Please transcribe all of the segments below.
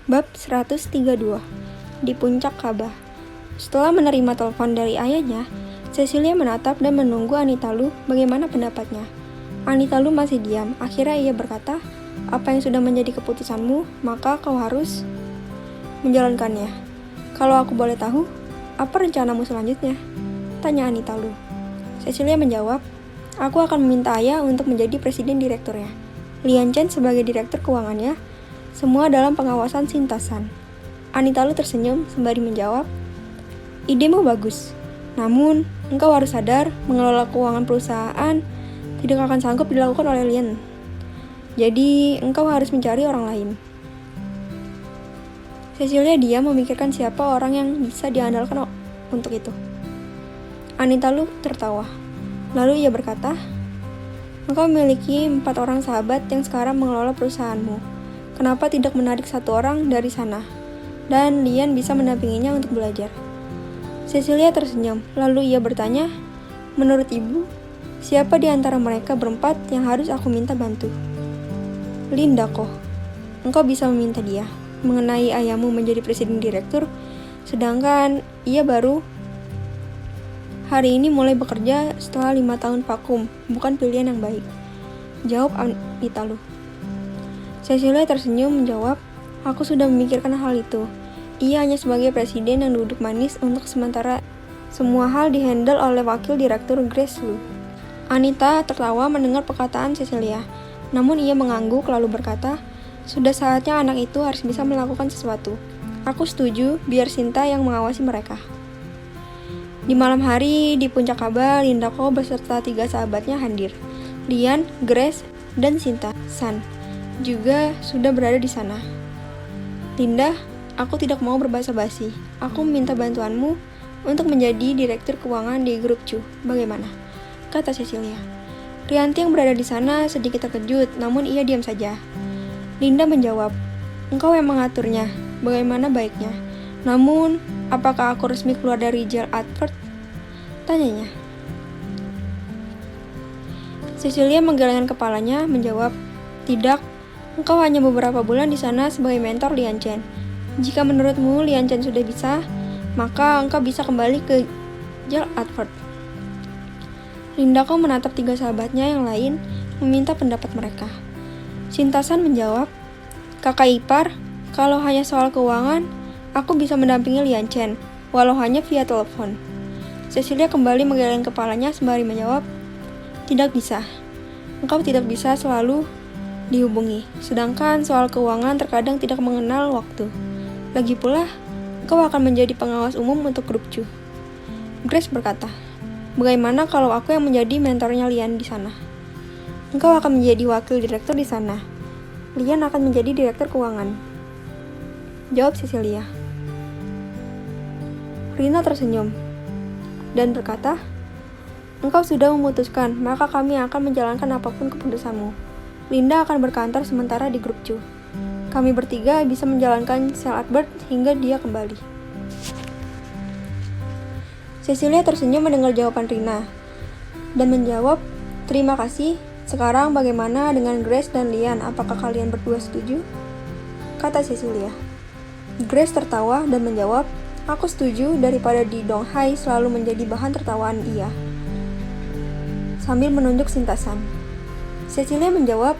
Bab 132 Di Puncak Ka'bah. Setelah menerima telepon dari ayahnya, Cecilia menatap dan menunggu Anita Lu bagaimana pendapatnya. Anita Lu masih diam. Akhirnya ia berkata, "Apa yang sudah menjadi keputusanmu, maka kau harus menjalankannya. Kalau aku boleh tahu, apa rencanamu selanjutnya?" tanya Anita Lu. Cecilia menjawab, "Aku akan meminta ayah untuk menjadi presiden direkturnya, Lian Chen sebagai direktur keuangannya, semua dalam pengawasan Sinta-san." Anita Lu tersenyum sembari menjawab, "Idemu bagus. Namun, engkau harus sadar, mengelola keuangan perusahaan tidak akan sanggup dilakukan oleh Lian. Jadi, engkau harus mencari orang lain." Cecilia diam memikirkan siapa orang yang bisa diandalkan untuk itu. Anita Lu tertawa. Lalu ia berkata, "Engkau memiliki 4 orang sahabat yang sekarang mengelola perusahaanmu. Kenapa tidak menarik 1 orang dari sana? Dan Lian bisa mendampinginya untuk belajar." Cecilia tersenyum, lalu ia bertanya, "Menurut ibu, siapa di antara mereka berempat yang harus aku minta bantu?" "Linda kok. Engkau bisa meminta dia mengenai ayahmu menjadi presiden direktur, sedangkan ia baru hari ini mulai bekerja setelah 5 tahun vakum, bukan pilihan yang baik," jawab Anita Lu. Cecilia tersenyum menjawab, "Aku sudah memikirkan hal itu. Ia hanya sebagai presiden yang duduk manis untuk sementara semua hal dihandle oleh wakil direktur Grace Lu." Anita tertawa mendengar perkataan Cecilia, namun ia mengangguk lalu berkata, "Sudah saatnya anak itu harus bisa melakukan sesuatu. Aku setuju biar Sinta yang mengawasi mereka." Di malam hari, di puncak Ka'bah, Linda Ko beserta 3 sahabatnya hadir. Lian, Grace, dan Sinta-san juga sudah berada di sana. "Linda, aku tidak mau berbasa-basi. Aku meminta bantuanmu untuk menjadi direktur keuangan di grup Chu. Bagaimana?" kata Cecilia. Rianti yang berada di sana sedikit terkejut, namun ia diam saja. Linda menjawab, "Engkau yang mengaturnya. Bagaimana baiknya? Namun, apakah aku resmi keluar dari Jel Advert?" tanyanya. Cecilia menggelengkan kepalanya, menjawab, "Tidak, engkau hanya beberapa bulan di sana sebagai mentor Lian Chen. Jika menurutmu Lian Chen sudah bisa, maka engkau bisa kembali ke Jel Advert." Linda Ko menatap 3 sahabatnya yang lain, meminta pendapat mereka. Sinta-san menjawab, "Kakak ipar, kalau hanya soal keuangan, aku bisa mendampingi Lian Chen, walau hanya via telepon." Cecilia kembali menggeleng kepalanya sembari menjawab, "Tidak bisa. Engkau tidak bisa selalu dihubungi. Sedangkan soal keuangan terkadang tidak mengenal waktu. Lagi pula, engkau akan menjadi pengawas umum untuk grup Chu." Grace berkata, "Bagaimana kalau aku yang menjadi mentornya Lian di sana?" "Engkau akan menjadi wakil direktur di sana. Lian akan menjadi direktur keuangan," jawab Cecilia. Rina tersenyum dan berkata, "Engkau sudah memutuskan, maka kami akan menjalankan apapun keputusanmu. Linda akan berkantor sementara di grup Chu. Kami bertiga bisa menjalankan sel Advert hingga dia kembali." Cecilia tersenyum mendengar jawaban Rina dan menjawab, "Terima kasih. Sekarang bagaimana dengan Grace dan Lian? Apakah kalian berdua setuju?" kata Cecilia. Grace tertawa dan menjawab, "Aku setuju daripada di Donghai selalu menjadi bahan tertawaan ia," sambil menunjuk Sinta-san. Cecilia menjawab,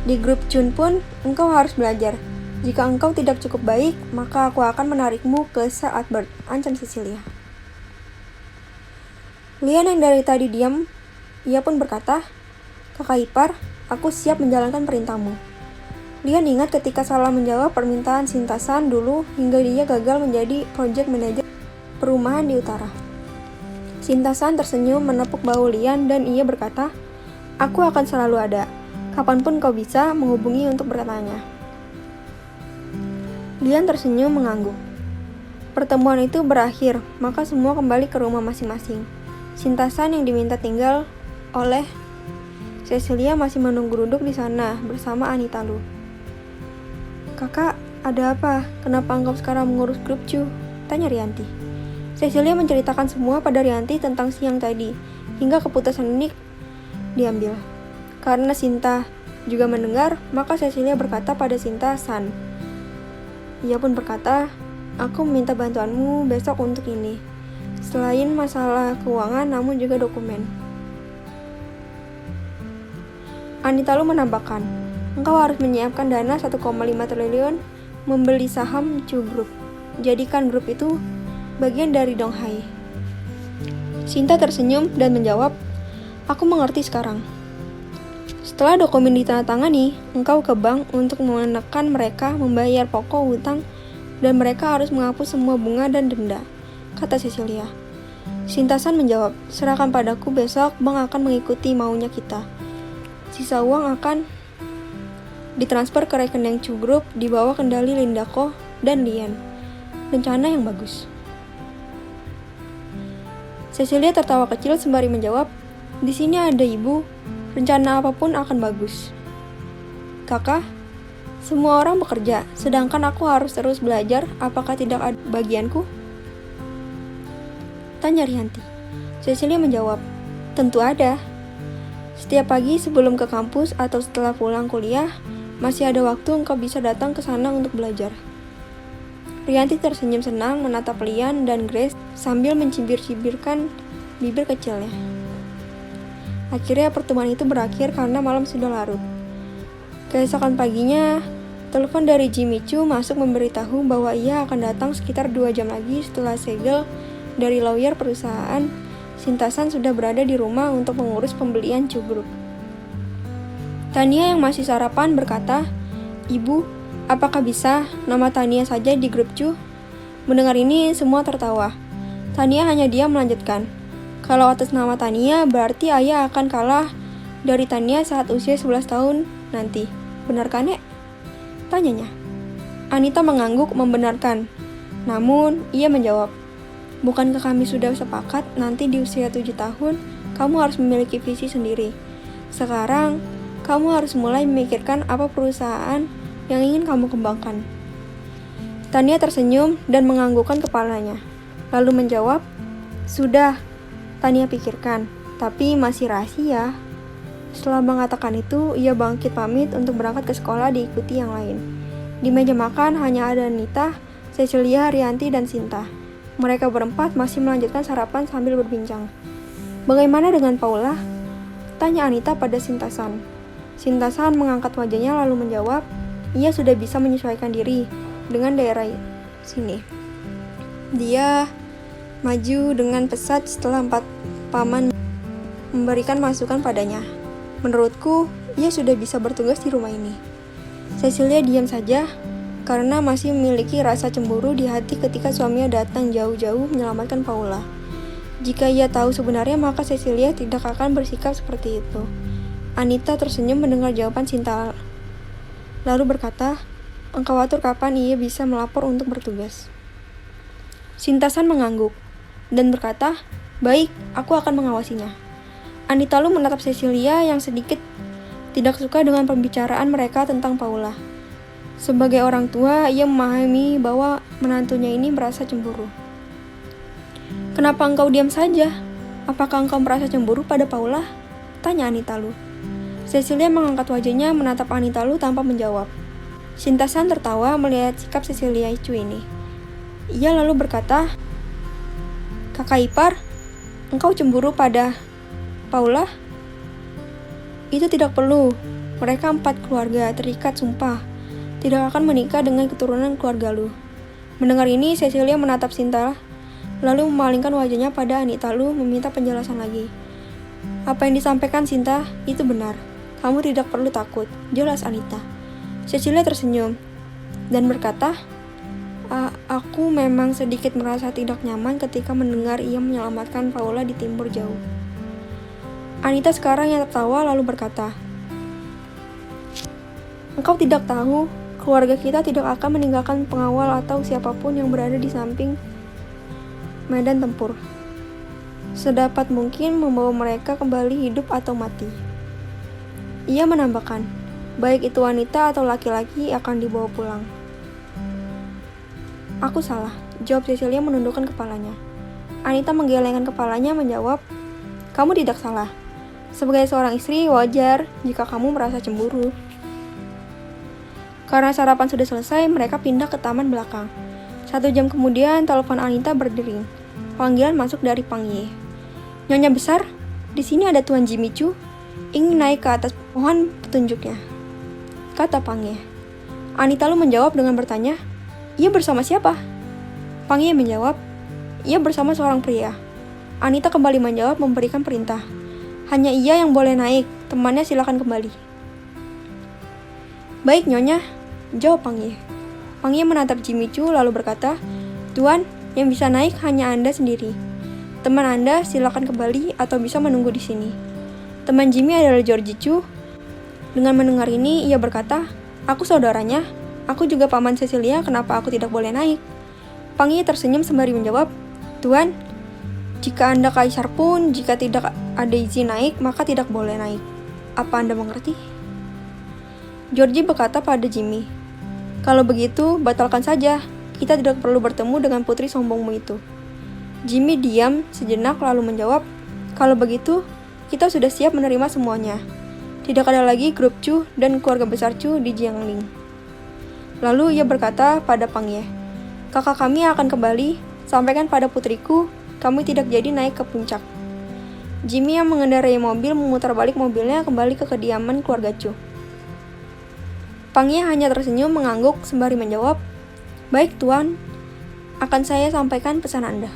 "Di grup Chun pun engkau harus belajar. Jika engkau tidak cukup baik, maka aku akan menarikmu ke Sel Advert," ancam Cecilia. Lian yang dari tadi diam, ia pun berkata, "Kakak ipar, aku siap menjalankan perintahmu." Lian ingat ketika salah menjawab permintaan Sinta-san dulu hingga dia gagal menjadi project manager perumahan di utara. Sinta-san tersenyum menepuk bahu Lian dan ia berkata, "Aku akan selalu ada. Kapanpun kau bisa menghubungi untuk bertanya." Lian tersenyum mengangguk. Pertemuan itu berakhir, maka semua kembali ke rumah masing-masing. Sinta-san yang diminta tinggal oleh Cecilia masih menunggu duduk di sana bersama Anita Lu. "Kakak, ada apa? Kenapa engkau sekarang mengurus grup Chu?" tanya Rianti. Cecilia menceritakan semua pada Rianti tentang siang tadi, hingga keputusan ini diambil. Karena Sinta juga mendengar, maka Cecilia berkata pada Sinta-san, Ia pun berkata, aku meminta bantuanmu besok untuk ini. Selain masalah keuangan, namun juga dokumen. Anita Lu menambahkan, engkau harus menyiapkan dana 1,5 triliun membeli saham Chu Group. Jadikan grup itu bagian dari Donghai. Sinta tersenyum dan menjawab, aku mengerti sekarang. Setelah dokumen ditandatangani, engkau ke bank untuk menekan mereka membayar pokok hutang dan mereka harus menghapus semua bunga dan denda, kata Cecilia. Sintasan menjawab, serahkan padaku, besok bank akan mengikuti maunya kita. Sisa uang akan ditransfer ke rekening Chu Group di bawah kendali Lindako dan Lian. Rencana yang bagus. Cecilia tertawa kecil sembari menjawab, di sini ada ibu, rencana apapun akan bagus. Kakak, semua orang bekerja, sedangkan aku harus terus belajar, apakah tidak ada bagianku? Tanya Rianti. Cecilia menjawab, tentu ada. Setiap pagi sebelum ke kampus atau setelah pulang kuliah, masih ada waktu engkau bisa datang ke sana untuk belajar. Rianti tersenyum senang menatap Lian dan Grace sambil mencibir-cibirkan bibir kecilnya. Akhirnya pertemuan itu berakhir karena malam sudah larut. Keesokan paginya, telepon dari Jimmy Chu masuk memberitahu bahwa ia akan datang sekitar 2 jam lagi setelah segel dari lawyer perusahaan Sintasan sudah berada di rumah untuk mengurus pembelian Chu Group. Tania yang masih sarapan berkata, Ibu, apakah bisa nama Tania saja di grup Chu? Mendengar ini semua tertawa. Tania hanya diam melanjutkan. Kalau atas nama Tania berarti ayah akan kalah dari Tania saat usia 11 tahun nanti. Benarkah, Nek? Tanyanya. Anita mengangguk membenarkan. Namun, ia menjawab, bukankah kami sudah sepakat nanti di usia 7 tahun kamu harus memiliki visi sendiri. Sekarang, kamu harus mulai memikirkan apa perusahaan yang ingin kamu kembangkan. Tania tersenyum dan menganggukkan kepalanya. Lalu menjawab, sudah, Tania pikirkan, tapi masih rahasia. Setelah mengatakan itu, ia bangkit pamit untuk berangkat ke sekolah diikuti yang lain. Di meja makan hanya ada Anita, Cecilia, Rianti, dan Sinta. Mereka berempat masih melanjutkan sarapan sambil berbincang. Bagaimana dengan Paula? Tanya Anita pada Sintasan. Sintasan mengangkat wajahnya lalu menjawab, ia sudah bisa menyesuaikan diri dengan daerah sini. Dia maju dengan pesat setelah 4 paman memberikan masukan padanya. Menurutku, ia sudah bisa bertugas di rumah ini. Cecilia diam saja, karena masih memiliki rasa cemburu di hati ketika suaminya datang jauh-jauh menyelamatkan Paula. Jika ia tahu sebenarnya, maka Cecilia tidak akan bersikap seperti itu. Anita tersenyum mendengar jawaban Sinta, lalu berkata, engkau atur kapan ia bisa melapor untuk bertugas. Sintasan mengangguk dan berkata, baik, aku akan mengawasinya. Anita Lu menatap Cecilia yang sedikit tidak suka dengan pembicaraan mereka tentang Paula. Sebagai orang tua, ia memahami bahwa menantunya ini merasa cemburu. Kenapa engkau diam saja? Apakah engkau merasa cemburu pada Paula? Tanya Anita Lu. Cecilia mengangkat wajahnya menatap Anita Lu tanpa menjawab. Sintasan tertawa melihat sikap Cecilia Chu ini. Ia lalu berkata, kakak ipar, engkau cemburu pada Paula? Itu tidak perlu. Mereka 4 keluarga terikat sumpah tidak akan menikah dengan keturunan keluarga Lu. Mendengar ini, Cecilia menatap Sinta, lalu memalingkan wajahnya pada Anita Lu meminta penjelasan lagi. Apa yang disampaikan Sinta, itu benar. Kamu tidak perlu takut, jelas Anita. Cecilia tersenyum dan berkata, aku memang sedikit merasa tidak nyaman ketika mendengar ia menyelamatkan Paula di timur jauh. Anita sekarang yang tertawa lalu berkata, engkau tidak tahu, keluarga kita tidak akan meninggalkan pengawal atau siapapun yang berada di samping medan tempur. Sedapat mungkin membawa mereka kembali hidup atau mati. Ia menambahkan, baik itu wanita atau laki-laki akan dibawa pulang. Aku salah, jawab Cecilia menundukkan kepalanya. Anita menggelengkan kepalanya menjawab, kamu tidak salah. Sebagai seorang istri, wajar jika kamu merasa cemburu. Karena sarapan sudah selesai, mereka pindah ke taman belakang. 1 jam kemudian, telepon Anita berdering. Panggilan masuk dari Pang Ye. "Nyonya besar, di sini ada Tuan Jimmy Chu. Ingin naik ke atas pohon petunjuknya," kata Pang Ye. Anita Lu menjawab dengan bertanya, "Ia bersama siapa?" Pang Ye menjawab, "Ia bersama seorang pria." Anita kembali menjawab memberikan perintah. "Hanya ia yang boleh naik, temannya silakan kembali." "Baik, Nyonya," jawab Pang Ye. Pang Ye menatap Jimmy Chu lalu berkata, "Tuan, yang bisa naik hanya Anda sendiri. Teman Anda silakan kembali atau bisa menunggu di sini." Teman Jimmy adalah Georgie Chu. Dengan mendengar ini, ia berkata, "Aku saudaranya. Aku juga paman Cecilia, kenapa aku tidak boleh naik?" Pang Ye tersenyum sembari menjawab, "Tuan, jika Anda kaisar pun, jika tidak ada izin naik, maka tidak boleh naik. Apa Anda mengerti?" Georgie berkata pada Jimmy, "Kalau begitu, batalkan saja. Kita tidak perlu bertemu dengan putri sombongmu itu." Jimmy diam sejenak lalu menjawab, "Kalau begitu, kita sudah siap menerima semuanya. Tidak ada lagi grup Chu dan keluarga besar Chu di Jiangling." Lalu ia berkata pada Pang Ye, "Kakak kami akan kembali, sampaikan pada putriku, kami tidak jadi naik ke puncak." Jimmy yang mengendarai mobil memutar balik mobilnya kembali ke kediaman keluarga Chu. Pang Ye hanya tersenyum mengangguk sembari menjawab, "Baik Tuan, akan saya sampaikan pesan Anda."